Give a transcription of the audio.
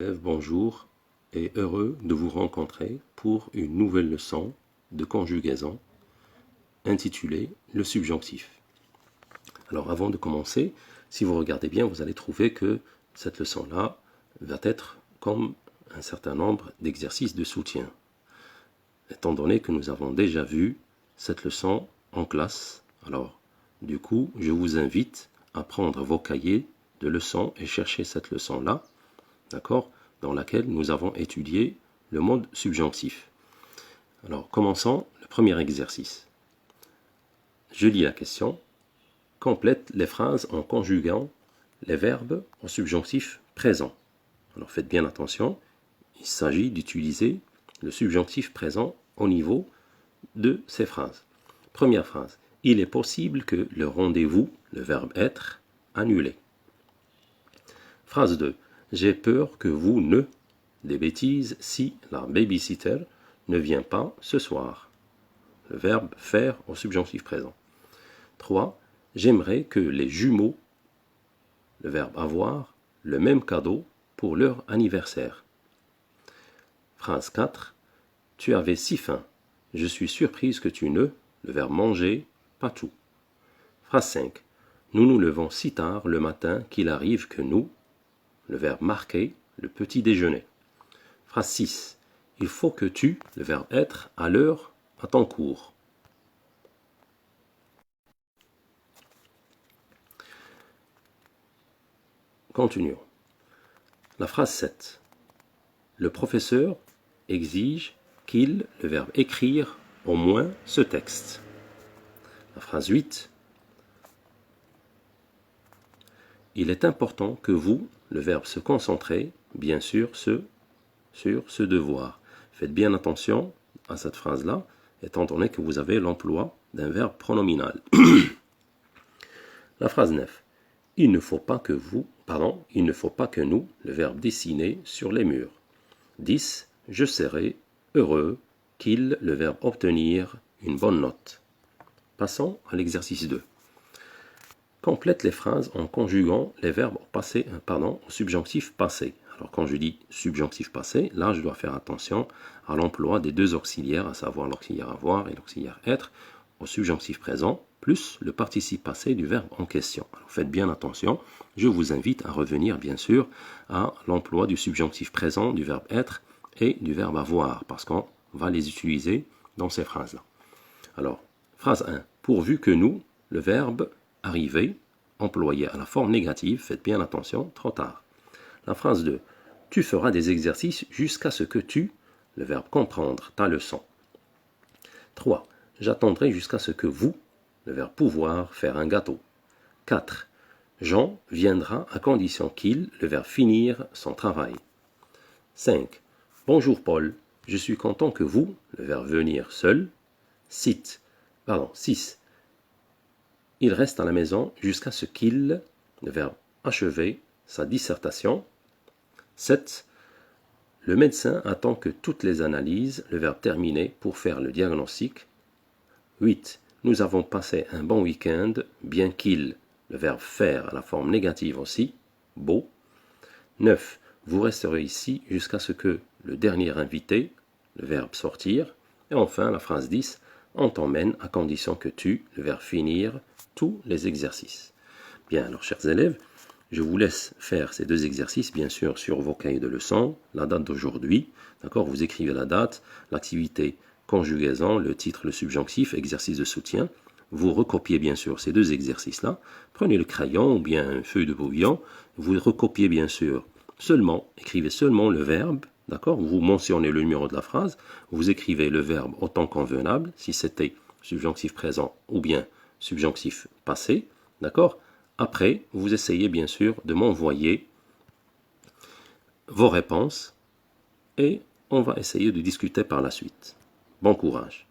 Bonjour et heureux de vous rencontrer pour une nouvelle leçon de conjugaison intitulée le subjonctif. Alors avant de commencer, si vous regardez bien, vous allez trouver que cette leçon-là va être comme un certain nombre d'exercices de soutien. Étant donné que nous avons déjà vu cette leçon en classe, alors du coup, je vous invite à prendre vos cahiers de leçons et chercher cette leçon-là, d'accord, dans laquelle nous avons étudié le mode subjonctif. Alors, commençons le premier exercice. Je lis la question. Complète les phrases en conjuguant les verbes au subjonctif présent. Alors, faites bien attention. Il s'agit d'utiliser le subjonctif présent au niveau de ces phrases. Première phrase. Il est possible que le rendez-vous, le verbe être, annulé. Phrase 2. J'ai peur que vous ne, des bêtises, si la babysitter ne vient pas ce soir. Le verbe faire au subjonctif présent. 3. J'aimerais que les jumeaux, le verbe avoir, le même cadeau pour leur anniversaire. Phrase 4. Tu avais si faim. Je suis surprise que tu ne, le verbe manger, pas tout. Phrase 5. Nous nous levons si tard le matin qu'il arrive que nous, le verbe marquer, le petit déjeuner. Phrase 6. Il faut que tu, le verbe être, à l'heure, à ton cours. Continuons. La phrase 7. Le professeur exige qu'il, le verbe écrire, au moins ce texte. La phrase 8. Il est important que vous, le verbe se concentrer, bien sûr, sur ce devoir. Faites bien attention à cette phrase-là, étant donné que vous avez l'emploi d'un verbe pronominal. La phrase 9. Il ne faut pas que nous, le verbe dessiner sur les murs. 10. Je serai heureux qu'il, le verbe obtenir, une bonne note. Passons à l'exercice 2. Complète les phrases en conjuguant les verbes au subjonctif passé. Alors quand je dis subjonctif passé, là je dois faire attention à l'emploi des deux auxiliaires, à savoir l'auxiliaire avoir et l'auxiliaire être, au subjonctif présent, plus le participe passé du verbe en question. Alors faites bien attention, je vous invite à revenir bien sûr à l'emploi du subjonctif présent, du verbe être et du verbe avoir, parce qu'on va les utiliser dans ces phrases-là. Alors, phrase 1. Pourvu que nous, le verbe arriver, employé à la forme négative, faites bien attention, trop tard. La phrase 2. Tu feras des exercices jusqu'à ce que tu, le verbe comprendre, ta leçon. 3. J'attendrai jusqu'à ce que vous, le verbe pouvoir, faire un gâteau. 4. Jean viendra à condition qu'il, le verbe finir, son travail. 5. Bonjour Paul, je suis content que vous, le verbe venir seul. 6. Il reste à la maison jusqu'à ce qu'il, le verbe achever, sa dissertation. 7. Le médecin attend que toutes les analyses, le verbe terminer, pour faire le diagnostic. 8. Nous avons passé un bon week-end, bien qu'il, le verbe faire à la forme négative aussi, beau. 9. Vous resterez ici jusqu'à ce que le dernier invité, le verbe sortir. Et enfin, la phrase 10. On t'emmène à condition que tu, le verbe finir, tous les exercices. Bien, alors chers élèves, je vous laisse faire ces deux exercices, bien sûr, sur vos cahiers de leçons, la date d'aujourd'hui, d'accord, vous écrivez la date, l'activité conjugaison, le titre, le subjonctif, exercice de soutien, vous recopiez bien sûr ces deux exercices-là, prenez le crayon ou bien une feuille de brouillon, vous recopiez bien sûr écrivez seulement le verbe, d'accord, vous mentionnez le numéro de la phrase, vous écrivez le verbe au temps convenable, si c'était subjonctif présent ou bien subjonctif passé, d'accord. Après, vous essayez bien sûr de m'envoyer vos réponses et on va essayer de discuter par la suite. Bon courage.